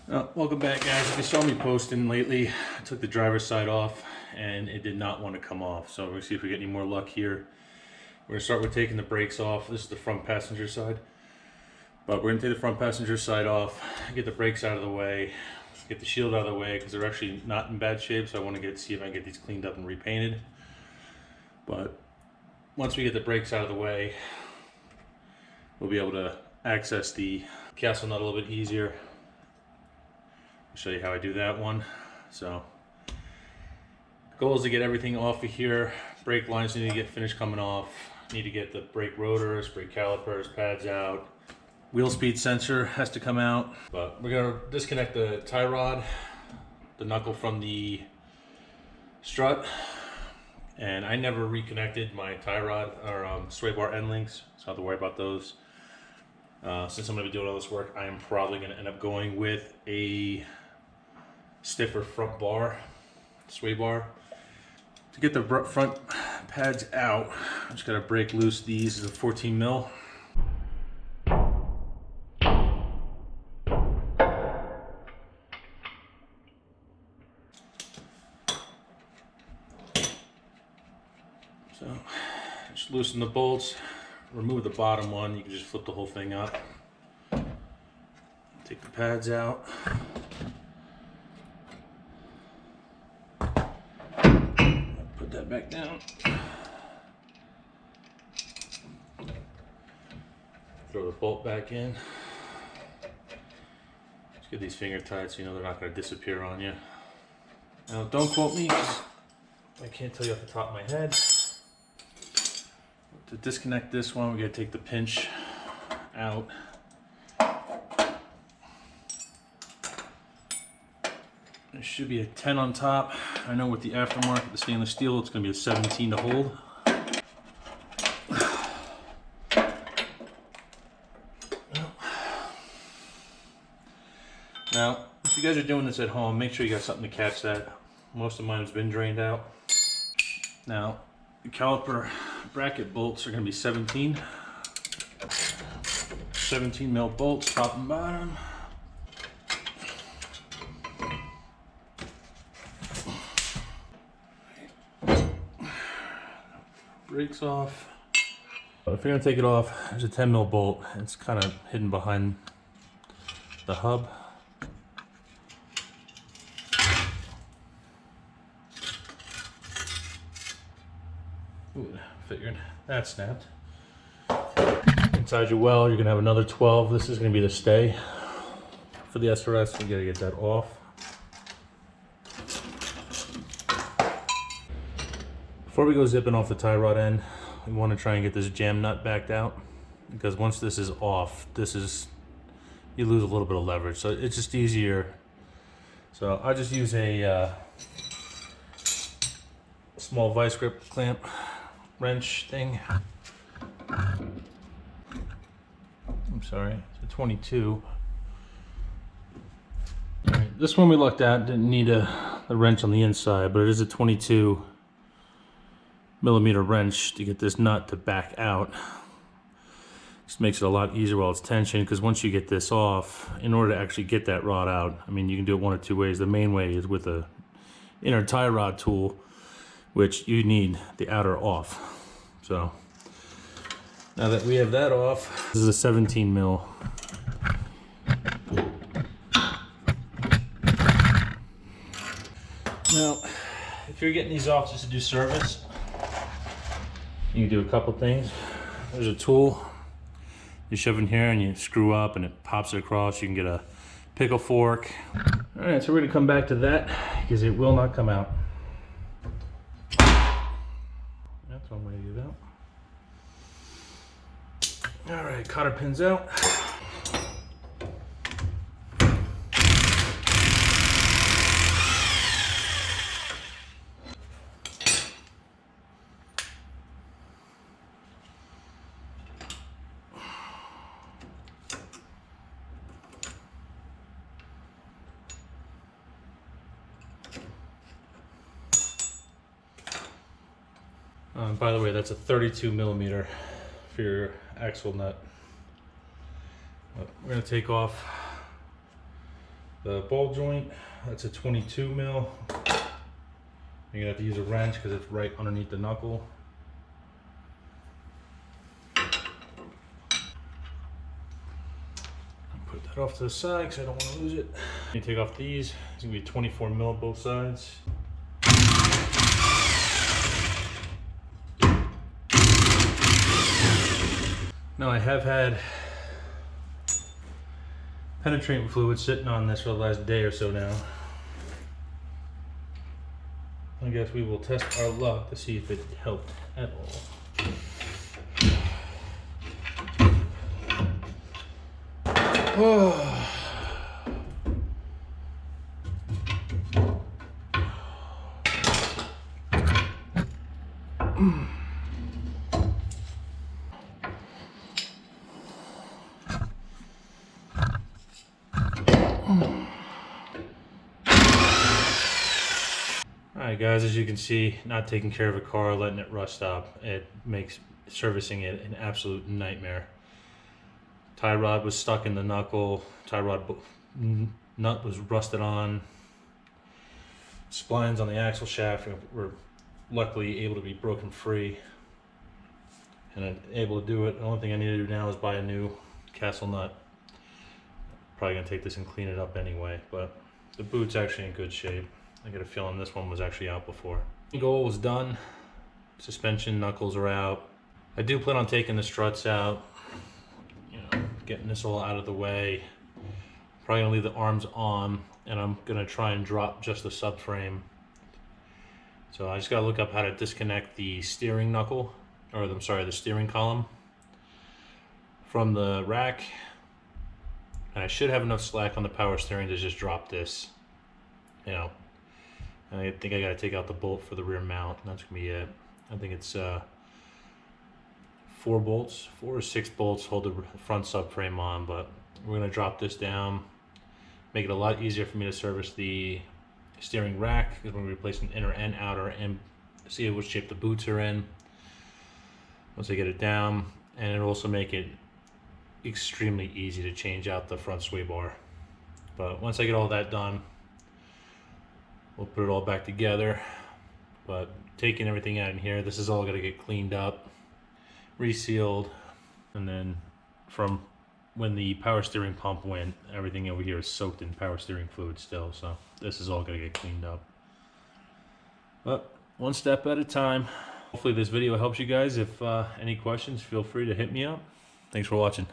Welcome back, guys. If you saw me posting lately, I took the driver's side off and it did not want to come off. So we're gonna see if we get any more luck here. We're gonna start with taking the brakes off. This is the front passenger side. But we're gonna take the front passenger side off, get the brakes out of the way, get the shield out of the way because they're actually not in bad shape. So I want to see if I can get these cleaned up and repainted. But once we get the brakes out of the way, we'll be able to access the castle nut a little bit easier. I'll show you how I do that one. So the goal is to get everything off of here. Brake lines need to get finished coming off. Need to get the brake rotors, brake calipers, pads out. Wheel speed sensor has to come out. But we're gonna disconnect the tie rod, the knuckle from the strut. And I never reconnected my tie rod or sway bar end links, so I don't have to worry about those. Since I'm gonna be doing all this work, I am probably gonna end up going with a stiffer front bar, sway bar. To get the front pads out, I just gotta break loose these. This is a 14 mil. So just loosen the bolts, remove the bottom one. You can just flip the whole thing up. Take the pads out. Put that back down. Throw the bolt back in. Just get these finger tight so you know they're not going to disappear on you. Now don't quote me, 'cause I can't tell you off the top of my head. To disconnect this one, we got to take the pinch out. There should be a 10 on top. I know with the aftermarket, the stainless steel, it's going to be a 17 to hold. Now, if you guys are doing this at home, make sure you got something to catch that. Most of mine has been drained out. Now, the caliper bracket bolts are going to be 17 mil bolts, top and bottom. Brakes off. If you're going to take it off, there's a 10 mil bolt. It's kind of hidden behind the hub. Ooh, figured that snapped. Inside your well, you're gonna have another 12. This is gonna be the stay for the SRS. We gotta get that off. Before we go zipping off the tie rod end, we want to try and get this jam nut backed out, because once this is off, you lose a little bit of leverage. So it's just easier. So I just use a small vice grip clamp wrench thing. I'm sorry, it's a 22. All right, this one we looked at didn't need a wrench on the inside, but it is a 22 millimeter wrench to get this nut to back out. Just makes it a lot easier while it's tensioned, because once you get this off, in order to actually get that rod out, I mean, you can do it one of two ways. The main way is with a inner tie rod tool, which you need the outer off. So now that we have that off, this is a 17 mil. Now, if you're getting these off just to do service, you can do a couple things. There's a tool you shove in here and you screw up and it pops it across. You can get a pickle fork. All right, so we're gonna come back to that because it will not come out. That's one way to get it out. All right, cotter pins out. By the way, that's a 32 millimeter for your axle nut. But we're going to take off The ball joint, that's a 22 mil. You're gonna have to use a wrench because it's right underneath the knuckle. Put that off to the side because I don't want to lose it. You take off these. It's gonna be 24 mil both sides. Now I have had penetrating fluid sitting on this for the last day or so now. I guess we will test our luck to see if it helped at all. Oh. Alright guys, as you can see, not taking care of a car, letting it rust up, it makes servicing it an absolute nightmare. Tie rod was stuck in the knuckle, tie rod nut was rusted on, splines on the axle shaft were luckily able to be broken free, and I'm able to do it. The only thing I need to do now is buy a new castle nut. Probably gonna take this and clean it up anyway, but the boot's actually in good shape. I get a feeling this one was actually out before. Goal was done. Suspension knuckles are out. I do plan on taking the struts out, you know, getting this all out of the way. Probably gonna leave the arms on, and I'm gonna try and drop just the subframe. So I just gotta look up how to disconnect the steering knuckle, or I'm sorry, the steering column from the rack. And I should have enough slack on the power steering to just drop this, you know. I think I gotta take out the bolt for the rear mount, and that's gonna be it. I think it's 4 or 6 bolts hold the front subframe on, but we're gonna drop this down, make it a lot easier for me to service the steering rack, because we're gonna be replacing inner and outer, and see which shape the boots are in once I get it down. And it'll also make it extremely easy to change out the front sway bar. But once I get all that done, we'll put it all back together. But taking everything out in here, this is all gonna get cleaned up, resealed, and then from when the power steering pump went, everything over here is soaked in power steering fluid still, so this is all gonna get cleaned up. But one step at a time. Hopefully this video helps you guys. If any questions, feel free to hit me up. Thanks for watching.